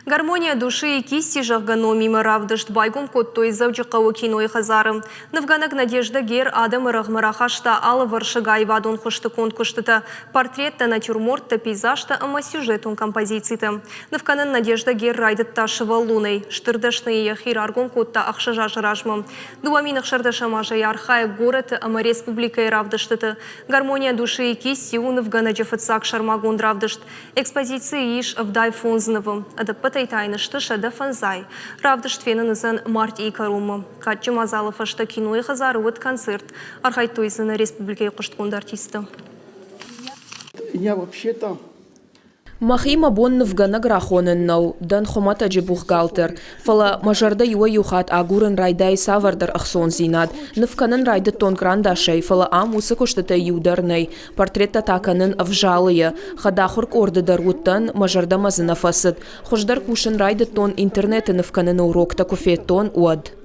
Гармония души и кисти жахгану мимо равдышт байгум коттой завджикаву кино и хазарым. Навганак Надежда Гер Адам Рахмарахашта Алла Варшагай вадун хошты конкуштыта портрет-то натюрморт-то пейзаж-то ама сюжетун композиции-то. Навканан Надежда Гер райдет ташева луной. Штырдашные яхир аргун котта ахшажа жражмам. Дуаминах шардашамажа ярхая город ама республика и равдышты-то. Гармония души и кисти у Навгана джефацак шармагун равдышт. Экспозиции иш вдай фонзновым. Адапата тайны штыша да фанзай. Равдышт фенанызан март и карума. Катчы Мазалов ашта кино и хазаруыт концерт. Архайтойзына республикой кушткунда артиста. Я вообще-то... Махима бон Навгана грахонен нау, дан хомата джибухгалтер. Фала мажарда юа юхат агурен райдай савардар ахсон зинад. Навканен райда тон грандашей, фала амуса коштата юдарней. Портрета таканен авжалия. Хадахурк орда даруттан мажарда мазына фасад. Хождар кушен райда тон интернета навканен урок такофе тон уад.